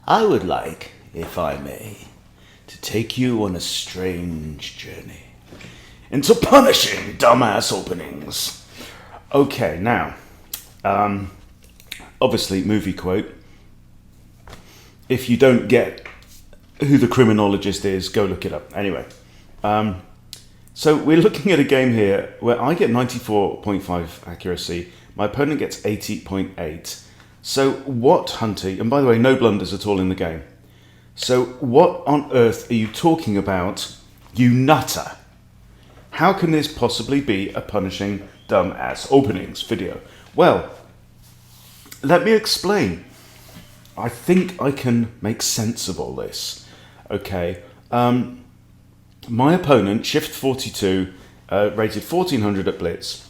I would like, if I may, to take you on a strange journey into punishing dumbass openings. Okay, now, obviously, movie quote. If you don't get who the criminologist is, go look it up. Anyway, so we're looking at a game here where I get 94.5 accuracy, my opponent gets 80.8. So what, Hunty, and by the way, no blunders at all in the game. So what on earth are you talking about, you nutter? How can this possibly be a punishing dumb ass openings video? Well, let me explain. I think I can make sense of all this. Okay, my opponent, Shift 42, rated 1400 at Blitz,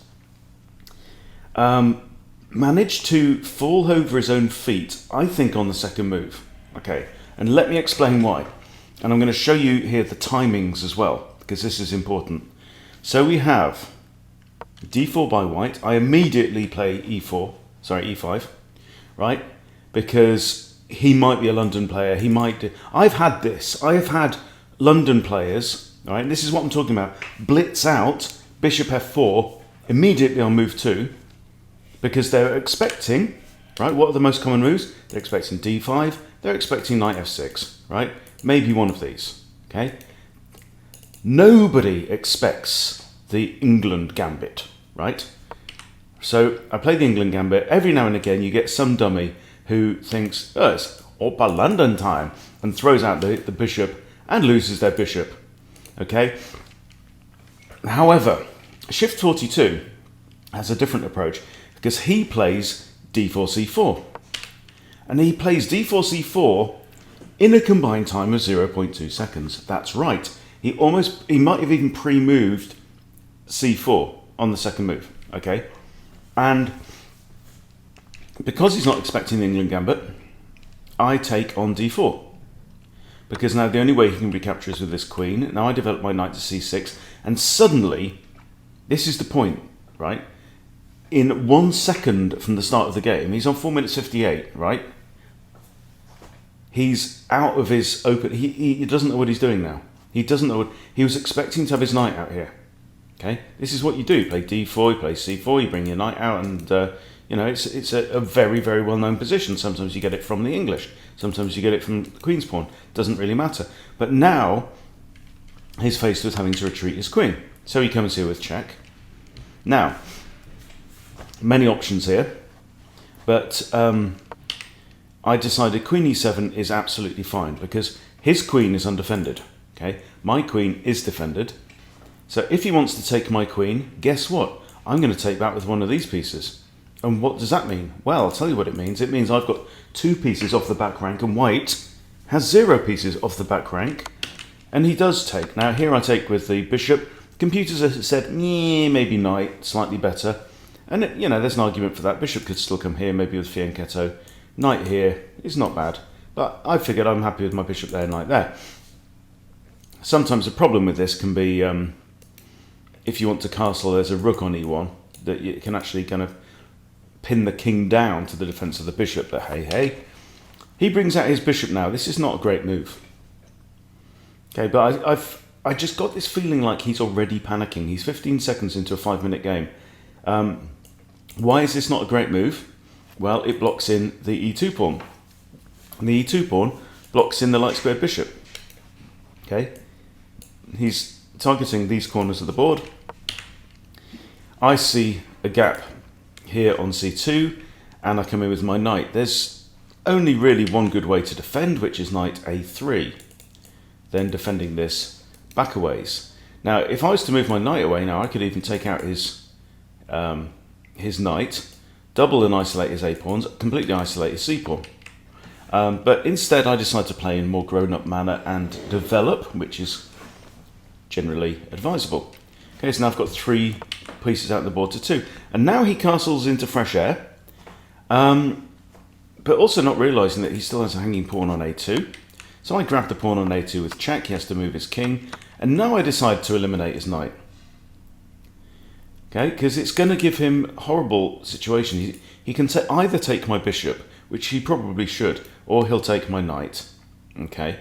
managed to fall over his own feet, I think, on the second move. Okay, and let me explain why. And I'm going to show you here the timings as well, because this is important. So we have d4 by white. I immediately play e5, right? Because he might be a London player. He might do. I've had this. I have had London players, all right? This is what I'm talking about. Blitz out, bishop f4, immediately on move 2, because they're expecting, right? What are the most common moves? They're expecting d5. They're expecting knight f6, right? Maybe one of these, okay? Nobody expects the England gambit, right? So I play the England gambit. Every now and again, you get some dummy who thinks, oh, it's Oppa London time, and throws out the bishop and loses their bishop, okay? However, Shift 42 has a different approach because he plays d4, c4. And he plays d4, c4 in a combined time of 0.2 seconds. That's right. He might have even pre-moved c4 on the second move, okay? And because he's not expecting the England gambit, I take on d4. Because now the only way he can recapture is with this queen. Now I develop my knight to c6, and suddenly, this is the point, right? In 1 second from the start of the game, he's on 4 minutes 58, right? He's out of his open. He doesn't know what he's doing now. He doesn't know what he was expecting to have his knight out here. Okay, this is what you do. You play d4, you play c4, you bring your knight out, and you know it's a very, very well-known position. Sometimes you get it from the English, sometimes you get it from the Queen's Pawn. Doesn't really matter. But now he's faced with having to retreat his queen, so he comes here with check. Now, many options here, but I decided queen e7 is absolutely fine because his queen is undefended. Okay, my queen is defended. So if he wants to take my queen, guess what? I'm going to take that with one of these pieces. And what does that mean? Well, I'll tell you what it means. It means I've got 2 pieces off the back rank and white has 0 pieces off the back rank. And he does take. Now here I take with the bishop. Computers have said, maybe knight, slightly better. And you know, there's an argument for that. Bishop could still come here, maybe with fianchetto. Knight here is not bad. But I figured I'm happy with my bishop there, knight there. Sometimes the problem with this can be, if you want to castle, there's a rook on e1 that you can actually kind of pin the king down to the defense of the bishop. But hey, he brings out his bishop now. This is not a great move. Okay, but I just got this feeling like he's already panicking. He's 15 seconds into a 5-minute game. Why is this not a great move? Well, it blocks in the e2 pawn. And the e2 pawn blocks in the light squared bishop. Okay, he's targeting these corners of the board. I see a gap here on c2, and I come in with my knight. There's only really one good way to defend, which is knight a3. Then defending this back a ways. Now, if I was to move my knight away now, I could even take out his knight, double and isolate his a pawns, completely isolate his c pawn. But instead, I decide to play in more grown-up manner and develop, which is generally advisable. Okay, so now I've got 3 pieces out of the board to 2. And now he castles into fresh air, but also not realising that he still has a hanging pawn on a2. So I grab the pawn on a2 with check. He has to move his king. And now I decide to eliminate his knight. Okay, because it's going to give him a horrible situation. He can either take my bishop, which he probably should, or he'll take my knight. Okay.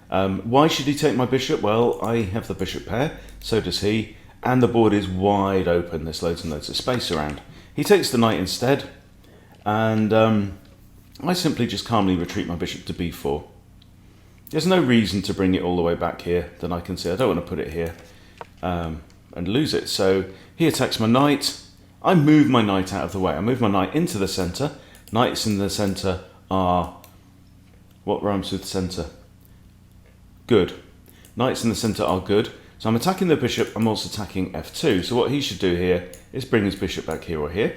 Why should he take my bishop? Well, I have the bishop pair, so does he, and the board is wide open. There's loads and loads of space around. He takes the knight instead, and I simply just calmly retreat my bishop to b4. There's no reason to bring it all the way back here that I can see. I don't want to put it here and lose it. So he attacks my knight. I move my knight out of the way. I move my knight into the centre. Knights in the centre are... what rhymes with centre? Good. Knights in the centre are good. So I'm attacking the bishop. I'm also attacking f2. So what he should do here is bring his bishop back here or here.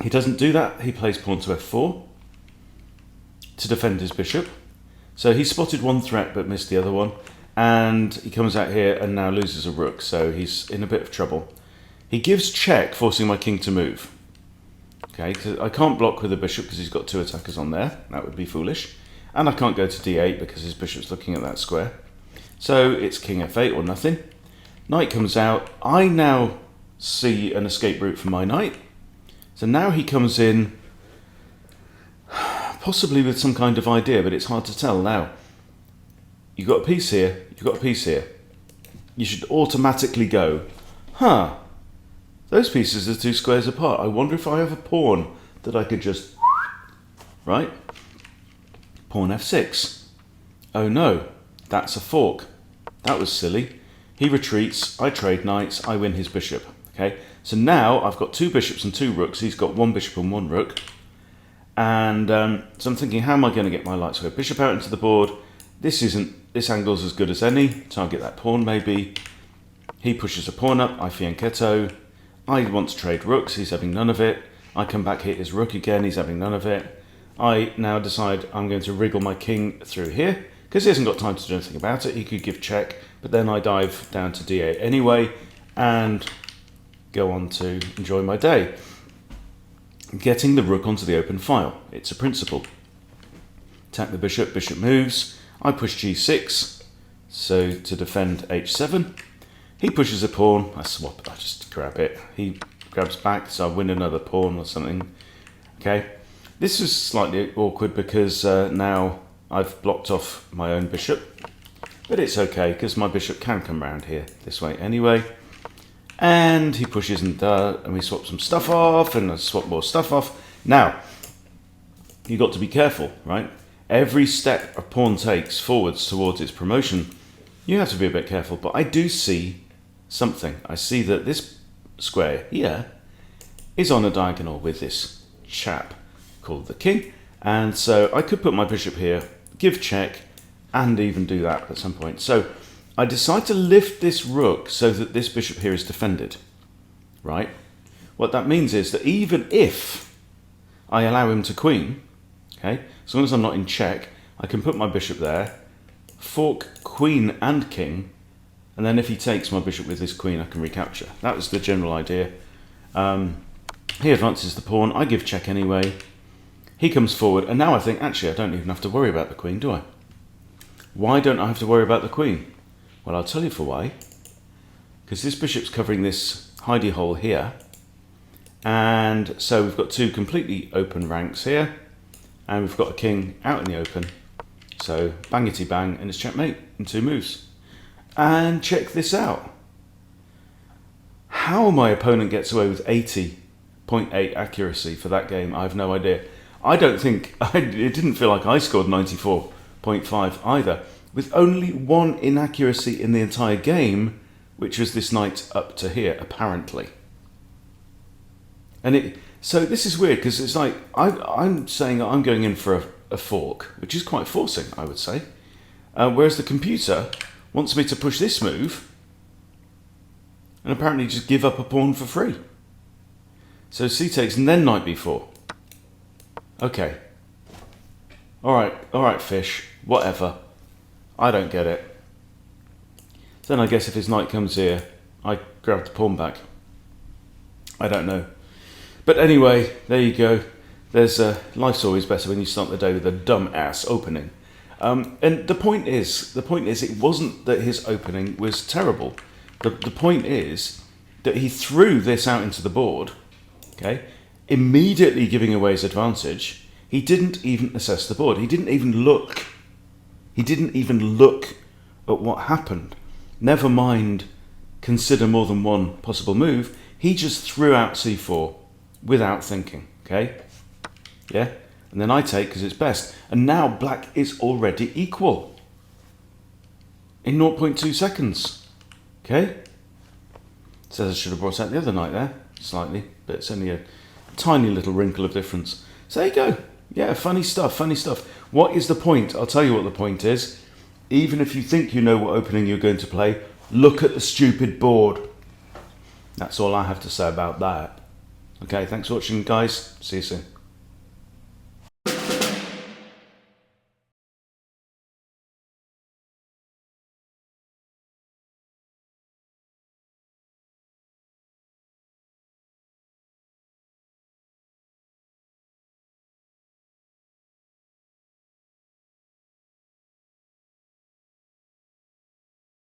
He doesn't do that. He plays pawn to f4 to defend his bishop. So he spotted one threat but missed the other one. And he comes out here and now loses a rook. So he's in a bit of trouble. He gives check, forcing my king to move. Okay, because I can't block with the bishop because he's got two attackers on there. That would be foolish. And I can't go to d8 because his bishop's looking at that square. So it's king f8 or nothing. Knight comes out. I now see an escape route for my knight. So now he comes in, possibly with some kind of idea, but it's hard to tell now. You've got a piece here, you've got a piece here. You should automatically go, huh, those pieces are two squares apart. I wonder if I have a pawn that I could just, right? Pawn f6. Oh no, that's a fork. That was silly. He retreats, I trade knights, I win his bishop. Okay, so now I've got two bishops and two rooks. He's got one bishop and one rook. And so I'm thinking, how am I going to get my light square? Bishop out into the board. This angle's as good as any. Target that pawn maybe. He pushes a pawn up, I fianchetto. I want to trade rooks, he's having none of it. I come back, hit his rook again, he's having none of it. I now decide I'm going to wriggle my king through here, because he hasn't got time to do anything about it. He could give check, but then I dive down to d8 anyway, and go on to enjoy my day. Getting the rook onto the open file. It's a principle. Attack the bishop, bishop moves. I push g6, so to defend h7. He pushes a pawn, I swap, I just grab it. He grabs back, so I win another pawn or something. Okay, this is slightly awkward because now I've blocked off my own bishop. But it's okay, because my bishop can come round here, this way anyway. And he pushes and we swap some stuff off, and I swap more stuff off. Now, you've got to be careful, right? Every step a pawn takes forwards towards its promotion, you have to be a bit careful. But I do see something. I see that this square here is on a diagonal with this chap called the king. And so I could put my bishop here, give check, and even do that at some point. So I decide to lift this rook so that this bishop here is defended, right? What that means is that even if I allow him to queen, okay, as long as I'm not in check, I can put my bishop there, fork queen and king, and then if he takes my bishop with his queen, I can recapture. That was the general idea. He advances the pawn, I give check anyway. He comes forward, and now I think, actually, I don't even have to worry about the queen, do I? Why don't I have to worry about the queen? Well, I'll tell you for why. Because this bishop's covering this hidey hole here. And so we've got two completely open ranks here. And we've got a king out in the open. So bangity bang, and it's checkmate in two moves. And check this out. How my opponent gets away with 80.8 accuracy for that game, I have no idea. I don't think, it didn't feel like I scored 94.5 either, with only one inaccuracy in the entire game, which was this knight up to here, apparently. And so this is weird, because it's like, I'm saying I'm going in for a fork, which is quite forcing, I would say. Whereas the computer wants me to push this move, and apparently just give up a pawn for free. So c takes, and then knight b4. Okay. Alright, fish. Whatever. I don't get it. Then I guess if his knight comes here, I grab the pawn back. I don't know. But anyway, there you go. There's life's always better when you start the day with a dumb-ass opening. And the point is, it wasn't that his opening was terrible. The point is that he threw this out into the board, okay, immediately giving away his advantage. He didn't even assess the board. He didn't even look. He didn't even look at what happened. Never mind consider more than one possible move. He just threw out c4 without thinking, okay? Yeah? And then I take because it's best. And now black is already equal in 0.2 seconds, okay? Says I should have brought out the other knight there, slightly, but it's only a tiny little wrinkle of difference. So there you go. Yeah, funny stuff, funny stuff. What is the point? I'll tell you what the point is. Even if you think you know what opening you're going to play, look at the stupid board. That's all I have to say about that. Okay, thanks for watching, guys. See you soon.